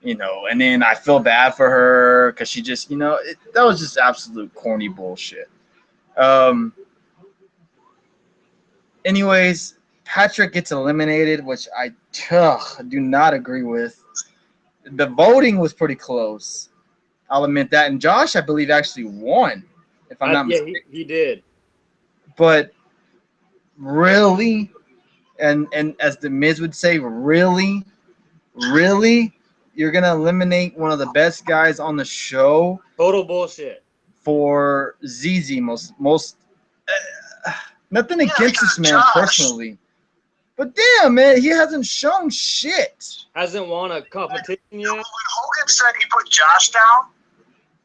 and then I feel bad for her because she just, that was just absolute corny bullshit. Anyways, Patrick gets eliminated, which I do not agree with. The voting was pretty close. I'll admit that. And Josh, I believe, actually won, if I'm not mistaken. He did. But really, and as the Miz would say, really, you're going to eliminate one of the best guys on the show? Total bullshit. For ZZ, most nothing against this man personally. But damn, man, he hasn't shown shit. Hasn't won a competition yet. When Hogan said he put Josh down,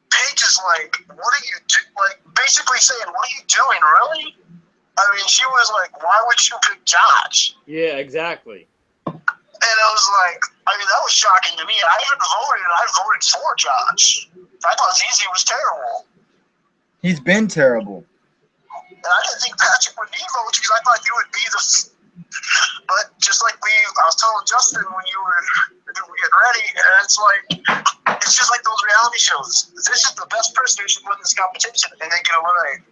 Paige is like, what are you doing? Like, basically saying, what are you doing, really? I mean, she was like, why would you pick Josh? Yeah, exactly. And I was like, I mean, that was shocking to me. I even voted, and I voted for Josh. I thought ZZ was terrible. He's been terrible. And I didn't think Patrick would need votes because I thought you would be the... But just like I was telling Justin when we were getting ready, and it's like, it's just like those reality shows. This is the best person who should win this competition, and they get eliminated.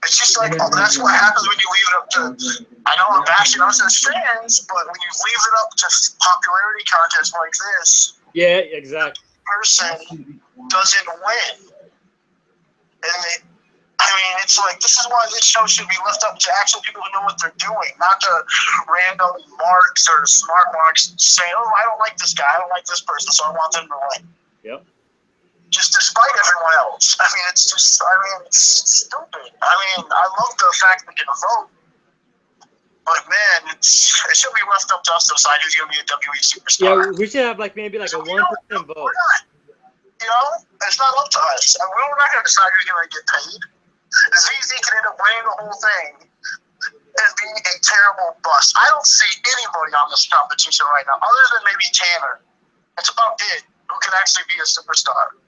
It's just like, that's what happens when you leave it up to, I know I'm bashing us as fans, but when you leave it up to popularity contests like this, yeah, exactly, person doesn't win. And I mean, it's like, this is why this show should be left up to actual people who know what they're doing, not to random marks or smart marks saying, oh, I don't like this guy, I don't like this person, so I want them to win. Yep. Just despite everyone else. I mean, it's just, I mean, it's stupid. I mean, I love the fact that we can vote, but man, it should be left up to us to decide who's going to be a WWE superstar. Yeah, we should have like maybe like a 1% vote. We're not, you know, it's not up to us. I mean, we're not going to decide who's going to get paid. ZZ can end up winning the whole thing and being a terrible bust. I don't see anybody on this competition right now, other than maybe Tanner. That's about it. Who can actually be a superstar?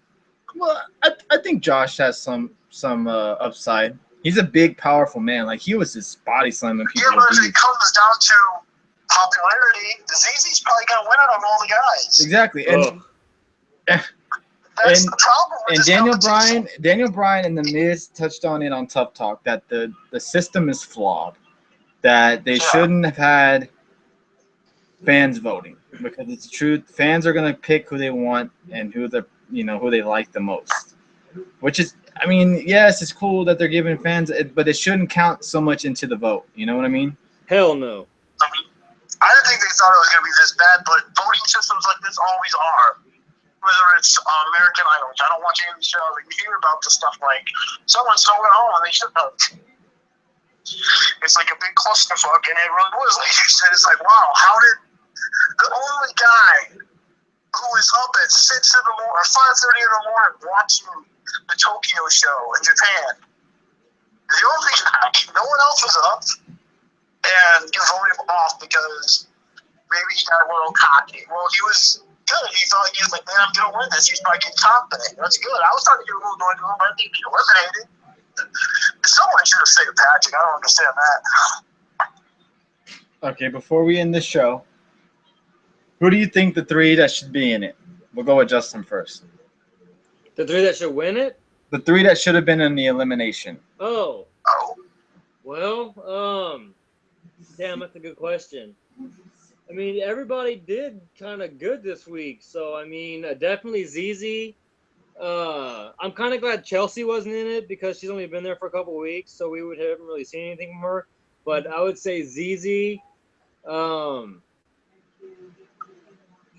Well, I think Josh has some upside. He's a big, powerful man. Like, he was just body slamming people. Yeah, but if it comes down to popularity, ZZ's probably going to win it on all the guys. Exactly. And That's the problem with this Daniel Bryan and The Miz touched on it on Tough Talk, that the system is flawed, that they shouldn't have had fans voting, because it's the truth. Fans are gonna pick who they want and who they like the most. Which is, I mean, yes, it's cool that they're giving fans, but it shouldn't count so much into the vote. You know what I mean? Hell no. I didn't think they thought it was going to be this bad, but voting systems like this always are. Whether it's American Idol, I don't watch any of the shows. You hear about the stuff like someone stole it home and they should have. It's like a big clusterfuck, and it really was. Like you said, it's like, wow, how did the only guy who is up at 6 in the morning or 5:30 in the morning watching the Tokyo show in Japan, the only guy, no one else was up, and you voted him off because maybe he got a little cocky. Well, he was good. He thought he was like, man, I'm going to win this. He's probably getting confident. That's good. I was starting to get a little annoyed with him. I think he eliminated. Someone should have saved Patrick. I don't understand that. Okay, before we end this show, who do you think the 3 that should be in it? We'll go with Justin first. The 3 that should win it? The 3 that should have been in the elimination. Oh. Well, damn, that's a good question. I mean, everybody did kind of good this week. So, I mean, definitely ZZ. I'm kind of glad Chelsea wasn't in it because she's only been there for a couple weeks, so we haven't really seen anything from her. But I would say ZZ.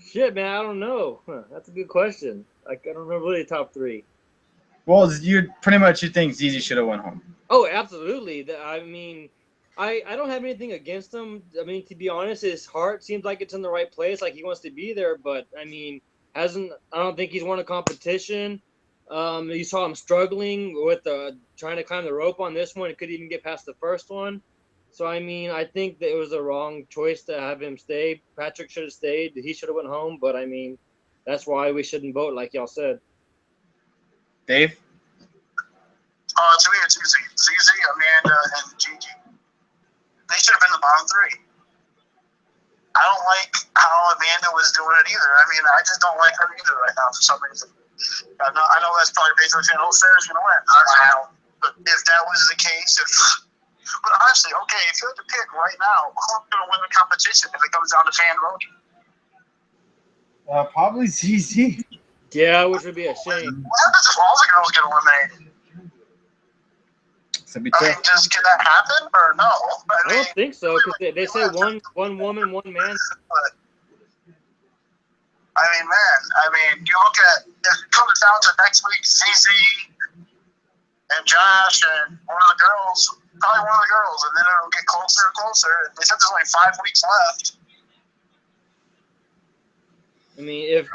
Shit, man, I don't know. That's a good question. I don't remember really the top 3. Well, you think ZZ should have went home. Oh, absolutely. I mean, I don't have anything against him. I mean, to be honest, his heart seems like it's in the right place. Like, he wants to be there, but, I mean, I don't think he's won a competition. You saw him struggling with trying to climb the rope on this one. He couldn't even get past the first one. So, I mean, I think that it was the wrong choice to have him stay. Patrick should have stayed. He should have went home. But, I mean, that's why we shouldn't vote, like y'all said. Dave? To me, it's easy. ZZ, Amanda, and Gigi. They should have been the bottom 3. I don't like how Amanda was doing it either. I mean, I just don't like her either right now for some reason. I know that's probably based on saying, oh, Sarah's going to win. But if that was the case, but honestly, okay, if you had to pick right now, who's going to win the competition if it comes down to fan voting? Probably ZZ. Yeah, which would be a shame. What happens if all the girls get eliminated? So can that happen or no? I don't think so, because they say one woman, one man. I mean, you look at, if it comes down to next week, ZZ and Josh and one of the girls, probably one of the girls, and then it'll get closer and closer. They said there's only 5 weeks left. I mean, it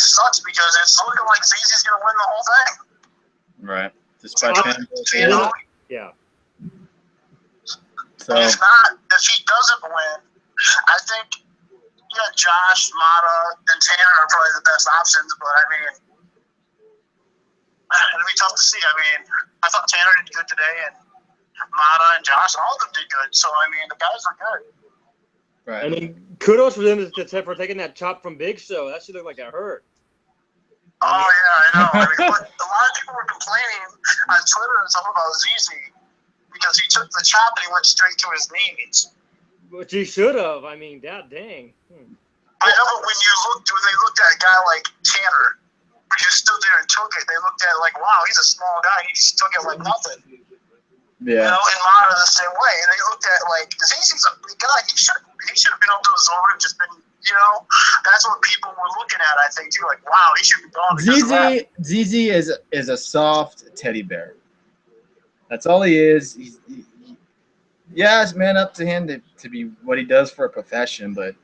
sucks because it's looking like ZZ's going to win the whole thing. Right. Despite yeah. So if he doesn't win, I think Josh, Mata, and Tanner are probably the best options. But I mean, it'll be tough to see. I mean, I thought Tanner did good today, and Mata and Josh, all of them did good. So I mean, the guys are good. Right. I mean, kudos for them for taking that chop from Big Show. That should look like it hurt. Oh, yeah, I know. I mean, but a lot of people were complaining on Twitter and stuff about ZZ because he took the chop and he went straight to his knees. Which he should have. I mean, dang. I know, but when they looked at a guy like Tanner, he just stood there and took it. They looked at it like, wow, he's a small guy. He just took it like nothing. Yeah. You know, and Mata the same way. And they looked at it like, Zizi's a big guy. He should have been able to absorb it and just been, you know, that's what people were looking at, I think, too. Like, wow, he should be gone because of that. Zizi is a soft teddy bear. That's all he is. Yeah, it's man up to him to be what he does for a profession, but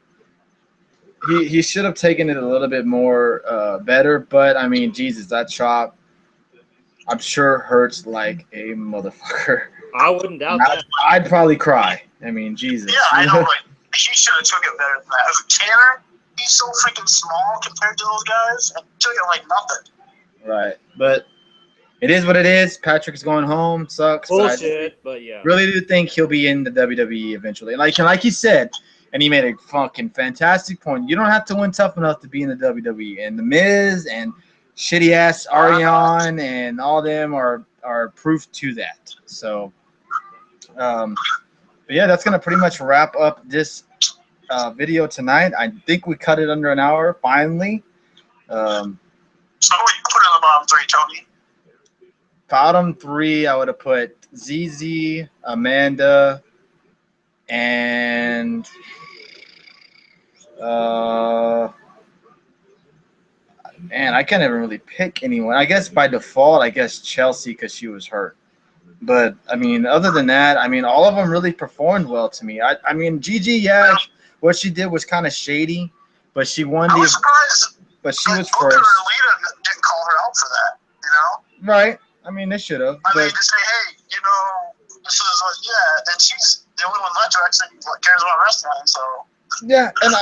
he should have taken it a little bit more better. But I mean, Jesus, that chop, I'm sure hurts like a motherfucker. I wouldn't doubt that. I'd probably cry. I mean, Jesus. Yeah, I know, but he should have took it better than that. As a Tanner, he's so freaking small compared to those guys, and took it like nothing. Right, but it is what it is. Patrick's going home. Sucks. Bullshit, but yeah. Really do think he'll be in the WWE eventually. Like he said, and he made a fucking fantastic point. You don't have to win tough enough to be in the WWE. And The Miz and shitty ass Ariane and all them are proof to that. So, but yeah, that's gonna pretty much wrap up this video tonight. I think we cut it under an hour finally. So what you put in the bottom three, Tony? Bottom three, I would have put ZZ, Amanda, and man, I can't even really pick anyone. I guess by default, I guess Chelsea because she was hurt. But I mean, other than that, I mean, all of them really performed well to me. I mean, Gigi, yeah, what she did was kind of shady, but she won I was surprised. But she was Booker first. or Lita didn't call her out for that, you know? Right. I mean, they should have. I mean, to say, hey, you know, this is what, yeah, and she's the only one left who actually cares about wrestling, so. Yeah, and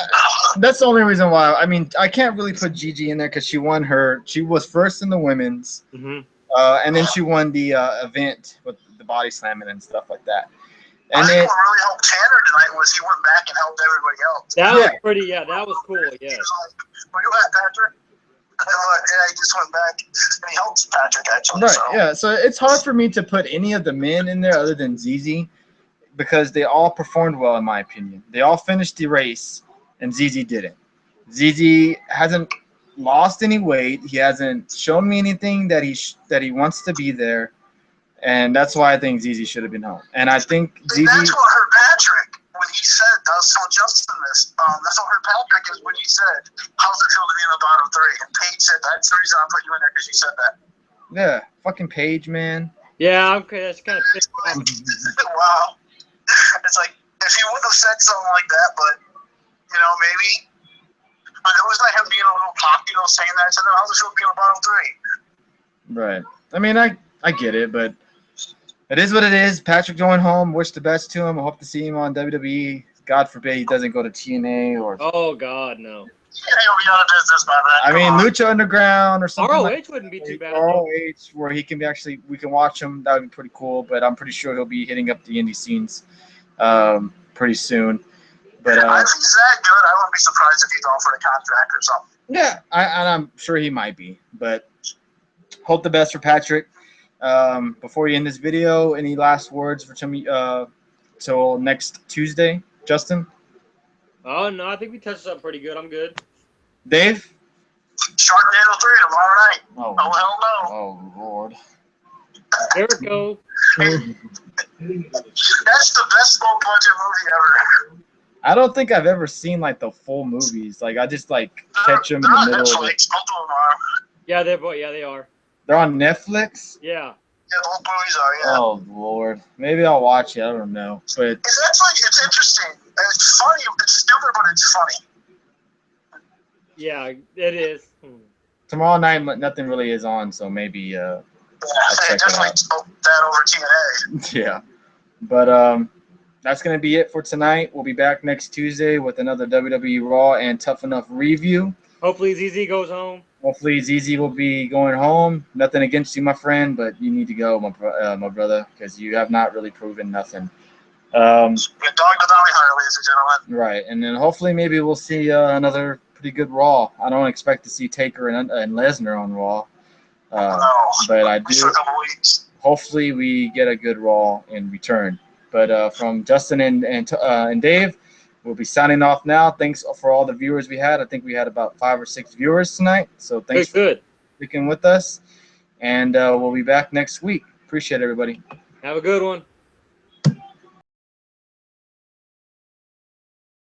that's the only reason why. I mean, I can't really put Gigi in there because she won her. She was first in the women's, and then she won the event with the body slamming and stuff like that. And I think what really helped Tanner tonight was he went back and helped everybody else. That was pretty, yeah, that was cool, yeah. He was like, where you at, Patrick? Yeah, he just went back and he helped Patrick, actually. Right, so. yeah. So it's hard for me to put any of the men in there other than ZZ because they all performed well, in my opinion. They all finished the race, and ZZ didn't. ZZ hasn't lost any weight. He hasn't shown me anything that he wants to be there. And that's why I think ZZ should have been home. And I think ZZ. And that's what hurt Patrick when he said, I was telling Justin this. That's what hurt Patrick is when he said, how's it feel to be in the bottom three? And Paige said, that's the reason I put you in there because you said that. Yeah, fucking Paige, man. Yeah, okay, that's kind of pissed off. Wow. It's like, if he wouldn't have said something like that, but, you know, maybe. But it was like him being a little cocky, you know, saying that. So then how's it feel to be in the bottom three? Right. I mean, I get it, but. It is what it is. Patrick going home. Wish the best to him. I hope to see him on WWE. God forbid he doesn't go to TNA or. Oh God, no. Yeah, he'll be out of business by then. I mean, Lucha Underground or something. ROH wouldn't be too bad. ROH, where he can be we can watch him. That would be pretty cool. But I'm pretty sure he'll be hitting up the indie scenes pretty soon. But if he's that good, I wouldn't be surprised if he's offered a contract or something. Yeah, and I'm sure he might be. But hope the best for Patrick. Before you end this video, any last words for till next Tuesday, Justin? Oh no, I think we touched something pretty good. I'm good. Dave? Sharknado 3 tomorrow night. Oh hell no. Oh Lord. Jericho. That's the best low budget movie ever. I don't think I've ever seen like the full movies. Like I just like catch them in the middle of it. Yeah, they are. They're on Netflix? Yeah. Yeah, both movies are, yeah. Oh, Lord. Maybe I'll watch it. I don't know. But it's interesting. It's funny. It's stupid, but it's funny. Yeah, it is. Tomorrow night, nothing really is on, so maybe I'll check definitely it out. That over TNA. Yeah. But that's going to be it for tonight. We'll be back next Tuesday with another WWE Raw and Tough Enough review. Hopefully ZZ goes home. Hopefully ZZ will be going home. Nothing against you, my friend, but you need to go, my brother, because you have not really proven nothing. Dog the Valley Higher, ladies and gentlemen. Right, and then hopefully maybe we'll see another pretty good Raw. I don't expect to see Taker and Lesnar on Raw, but I do. Hopefully we get a good Raw in return. But from Justin and Dave, we'll be signing off now. Thanks for all the viewers we had. I think we had about 5 or 6 viewers tonight. So thanks. Good. sticking with us. And we'll be back next week. Appreciate it, everybody. Have a good one.